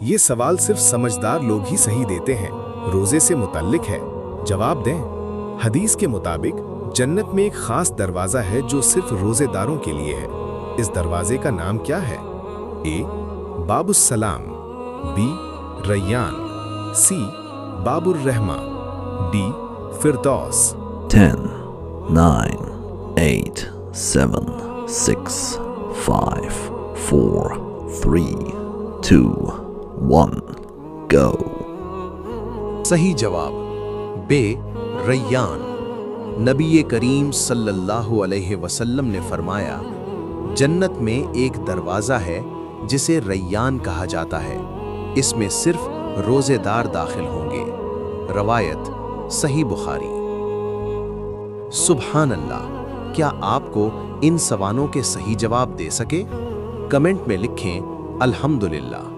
ये सवाल सिर्फ समझदार लोग ही सही देते हैं। रोजे से मुतल्लिक है, जवाब दें। हदीस के मुताबिक जन्नत में एक खास दरवाज़ा है जो सिर्फ रोजेदारों के लिए है। इस दरवाजे का नाम क्या है? ए बाबुस सलाम, बी रैयान, सी बाबुर रहमा, डी फिरदौस। 10, 9, 8, 7, 6, 5, 4, 3, 2, 1, go। सही जवाब बे रैयान। नबी करीम सल्लल्लाहु अलैहि वसल्लम ने फरमाया, जन्नत में एक दरवाज़ा है जिसे रैयान कहा जाता है, इसमें सिर्फ रोज़ेदार दाखिल होंगे। रवायत सही बुखारी। सुभान अल्लाह, क्या आपको इन सवालों के सही जवाब दे सके? कमेंट में लिखें अल्हम्दुलिल्लाह।